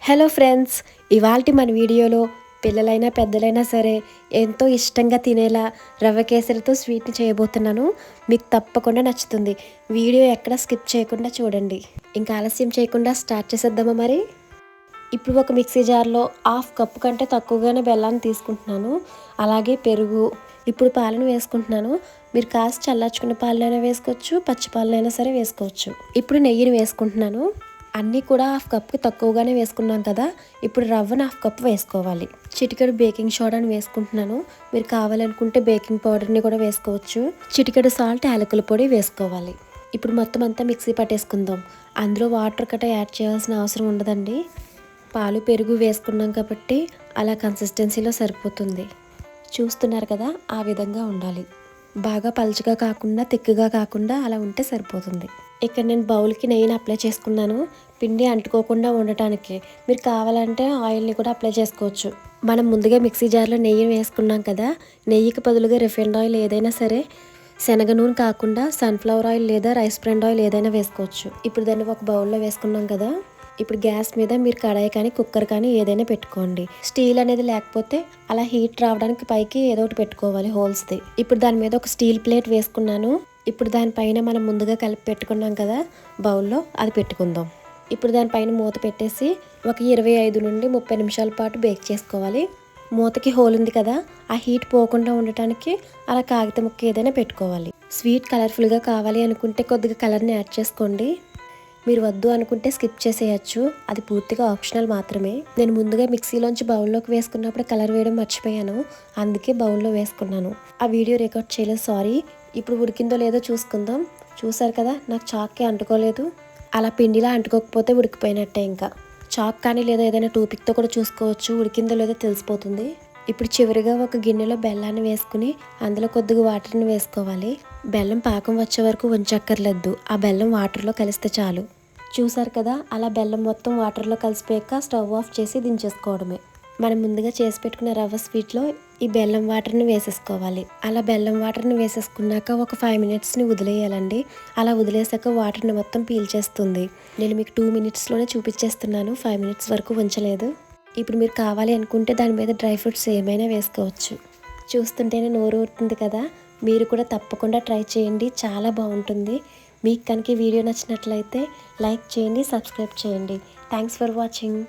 Hello friends, ఇవాల్టి మన వీడియోలో పిల్లలైనా పెద్దలైనా సరే ఎంతో ఇష్టంగా తినేలా రవ్వ కేసరితో స్వీట్ని చేయబోతున్నాను. మీకు తప్పకుండా నచ్చుతుంది. వీడియో ఎక్కడ స్కిప్ చేయకుండా చూడండి. ఇంకా ఆలస్యం చేయకుండా స్టార్ట్ చేసేద్దామా మరి. ఇప్పుడు ఒక మిక్సీ జార్లో హాఫ్ కప్పు కంటే తక్కువగానే బెల్లాన్ని తీసుకుంటున్నాను. అలాగే పెరుగు, ఇప్పుడు పాలను వేసుకుంటున్నాను. మీరు కాస్త చల్లార్చుకున్న పాలనైనా వేసుకోవచ్చు, పచ్చి పాలనైనా సరే వేసుకోవచ్చు. ఇప్పుడు నెయ్యిని వేసుకుంటున్నాను. అన్నీ కూడా హాఫ్ కప్కి తక్కువగానే వేసుకున్నాం కదా. ఇప్పుడు రవ్వను హాఫ్ కప్ వేసుకోవాలి. చిటికెడు బేకింగ్ సోడాని వేసుకుంటున్నాను. మీరు కావాలనుకుంటే బేకింగ్ పౌడర్ని కూడా వేసుకోవచ్చు. చిటికెడు సాల్ట్, యాలకుల పొడి వేసుకోవాలి. ఇప్పుడు మొత్తం అంతా మిక్సీ పట్టేసుకుందాం. అందులో వాటర్ కట్ట యాడ్ చేయాల్సిన అవసరం ఉండదండి. పాలు పెరుగు వేసుకున్నాం కాబట్టి అలా కన్సిస్టెన్సీలో సరిపోతుంది. చూస్తున్నారు కదా, ఆ విధంగా ఉండాలి. బాగా పలుచగా కాకుండా తిక్కుగా కాకుండా అలా ఉంటే సరిపోతుంది. ఇక్కడ నేను బౌల్కి నెయ్యిని అప్లై చేసుకున్నాను, పిండి అంటుకోకుండా ఉండటానికి. మీరు కావాలంటే ఆయిల్ని కూడా అప్లై చేసుకోవచ్చు. మనం ముందుగా మిక్సీ జార్లో నెయ్యి వేసుకున్నాం కదా, నెయ్యికి బదులుగా రిఫైండ్ ఆయిల్ ఏదైనా సరే, శనగ నూనె కాకుండా సన్ఫ్లవర్ ఆయిల్ లేదా రైస్ బ్రాండ్ ఆయిల్ ఏదైనా వేసుకోవచ్చు. ఇప్పుడు దాన్ని ఒక బౌల్లో వేసుకున్నాం కదా. ఇప్పుడు గ్యాస్ మీద మీరు కడాయి కానీ కుక్కర్ కానీ ఏదైనా పెట్టుకోండి. స్టీల్ అనేది లేకపోతే అలా హీట్ రావడానికి పైకి ఏదో ఒకటి పెట్టుకోవాలి, హోల్స్ది. ఇప్పుడు దాని మీద ఒక స్టీల్ ప్లేట్ వేసుకున్నాను. ఇప్పుడు దానిపైన మనం ముందుగా కలిపి పెట్టుకున్నాం కదా బౌల్లో, అది పెట్టుకుందాం. ఇప్పుడు దానిపైన మూత పెట్టేసి ఒక 25 నుండి 30 నిమిషాల పాటు బేక్ చేసుకోవాలి. మూతకి హోల్ ఉంది కదా, ఆ హీట్ పోకుండా ఉండటానికి అలా కాగితం ముక్క ఏదైనా పెట్టుకోవాలి. స్వీట్ కలర్ఫుల్గా కావాలి అనుకుంటే కొద్దిగా కలర్ని యాడ్ చేసుకోండి. మీరు వద్దు అనుకుంటే స్కిప్ చేసేయచ్చు, అది పూర్తిగా ఆప్షనల్ మాత్రమే. నేను ముందుగా మిక్సీలోంచి బౌల్లోకి వేసుకున్నప్పుడు కలర్ వేయడం మర్చిపోయాను, అందుకే బౌల్లో వేసుకున్నాను. ఆ వీడియో రికార్డ్ చేయలేదు, సారీ. ఇప్పుడు ఉడికిందో లేదో చూసుకుందాం. చూసారు కదా, నాకు చాక్కి అంటుకోలేదు. అలా పిండిలా అంటుకోకపోతే ఉడికిపోయినట్టే. ఇంకా చాక్ కానీ లేదా ఏదైనా టూపిక్తో కూడా చూసుకోవచ్చు, ఉడికిందో లేదో తెలిసిపోతుంది. ఇప్పుడు చివరిగా ఒక గిన్నెలో బెల్లాన్ని వేసుకుని అందులో కొద్దిగా వాటర్ని వేసుకోవాలి. బెల్లం పాకం వచ్చే వరకు ఉంచక్కర్లేదు, ఆ బెల్లం వాటర్లో కలిస్తే చాలు. చూసారు కదా, అలా బెల్లం మొత్తం వాటర్లో కలిసిపోయాక స్టవ్ ఆఫ్ చేసి దించేసుకోవడమే. మనం ముందుగా చేసి పెట్టుకున్న రవ్వ స్వీట్లో ఈ బెల్లం వాటర్ని వేసేసుకోవాలి. అలా బెల్లం వాటర్ని వేసేసుకున్నాక ఒక 5 మినిట్స్ని వదిలేయాలండి. అలా వదిలేసాక వాటర్ని మొత్తం పీల్చేస్తుంది. నేను మీకు 2 మినిట్స్లోనే చూపించేస్తున్నాను, 5 మినిట్స్ వరకు ఉంచలేదు. ఇప్పుడు మీరు కావాలి అనుకుంటే దాని మీద డ్రై ఫ్రూట్స్ ఏమైనా వేసుకోవచ్చు. చూస్తుంటేనే నోరు ఊరుతుంది కదా. మీరు కూడా తప్పకుండా ట్రై చేయండి, చాలా బాగుంటుంది. మీకు కనుక ఈ వీడియో నచ్చినట్లయితే లైక్ చేయండి, సబ్స్క్రైబ్ చేయండి. Thanks for watching.